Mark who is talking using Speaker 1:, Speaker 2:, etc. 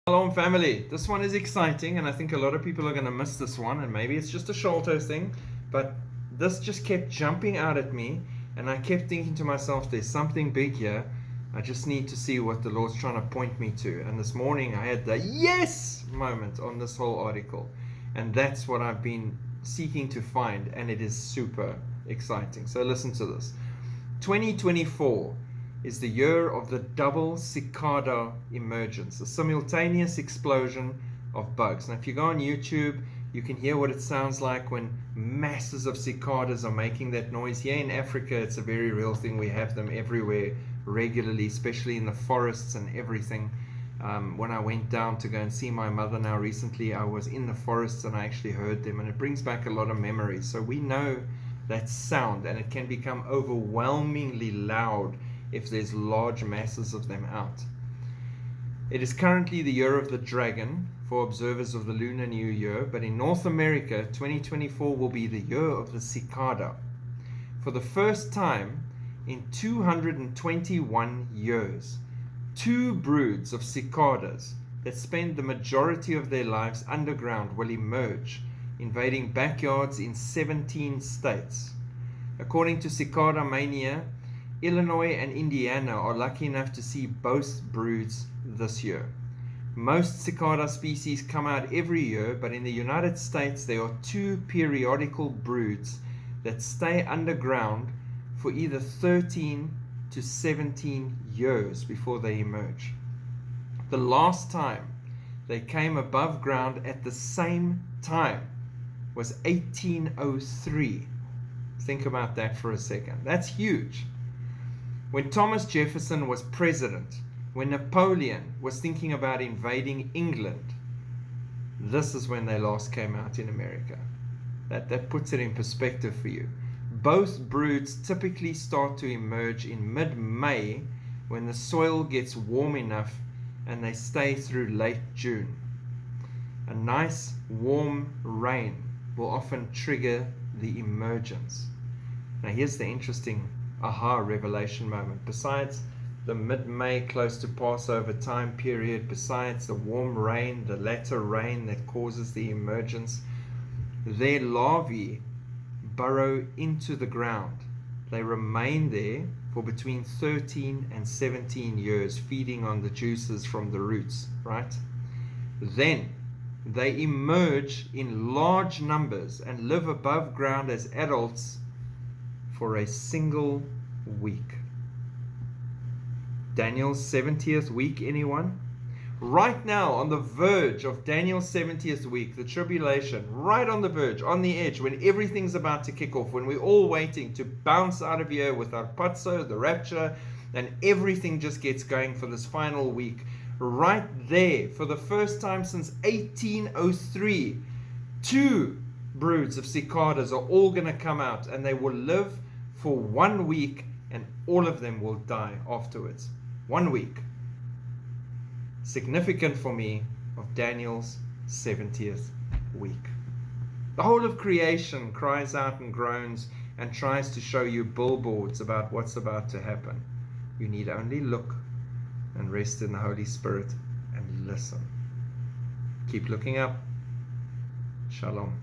Speaker 1: Shalom family, this one is exciting and I think a lot of people are going to miss this one, and maybe it's just a Sholto thing, but this just kept jumping out at me and I kept thinking to myself, there's something big here. I just need to see what the Lord's trying to point me to. And this morning I had the yes moment on this whole article, and that's what I've been seeking to find, and it is super exciting. So listen to this. 2024 is the year of the double cicada emergence, a simultaneous explosion of bugs. Now, if you go on YouTube, you can hear what it sounds like when masses of cicadas are making that noise. Here in Africa, it's a very real thing. We have them everywhere regularly, especially in the forests and everything. When I went down to go and see my mother now recently, I was in the forests and I actually heard them, and it brings back a lot of memories. So we know that sound, and it can become overwhelmingly loud if there's large masses of them out. It is currently the year of the dragon for observers of the Lunar New Year, but in North America, 2024 will be the year of the cicada. For the first time in 221 years, two broods of cicadas that spend the majority of their lives underground will emerge, invading backyards in 17 states. According to Cicada Mania, Illinois and Indiana are lucky enough to see both broods this year. Most cicada species come out every year, but in the United States there are two periodical broods that stay underground for either 13 to 17 years before they emerge. The last time they came above ground at the same time was 1803. Think about that for a second. That's huge. When Thomas Jefferson was president, when Napoleon was thinking about invading England, this is when they last came out in America. That puts it in perspective for you. Both broods typically start to emerge in mid-May when the soil gets warm enough, and they stay through late June. A nice warm rain will often trigger the emergence. Now here's the interesting aha revelation moment. Besides the mid-May close to Passover time period, besides the warm rain, the latter rain that causes the emergence, their larvae burrow into the ground. They remain there for between 13 and 17 years, feeding on the juices from the roots, right? Then they emerge in large numbers and live above ground as adults for a single week. Daniel's 70th week, anyone? Right now, on the verge of Daniel's 70th week, the tribulation, right on the verge, on the edge, when everything's about to kick off, when we're all waiting to bounce out of here with our patso, the rapture, and everything just gets going for this final week. Right there, for the first time since 1803, two broods of cicadas are all going to come out, and they will live for 1 week, and all of them will die afterwards. 1 week. Significant for me of Daniel's 70th week. The whole of creation cries out and groans and tries to show you billboards about what's about to happen. You need only look and rest in the Holy Spirit and listen. Keep looking up. Shalom.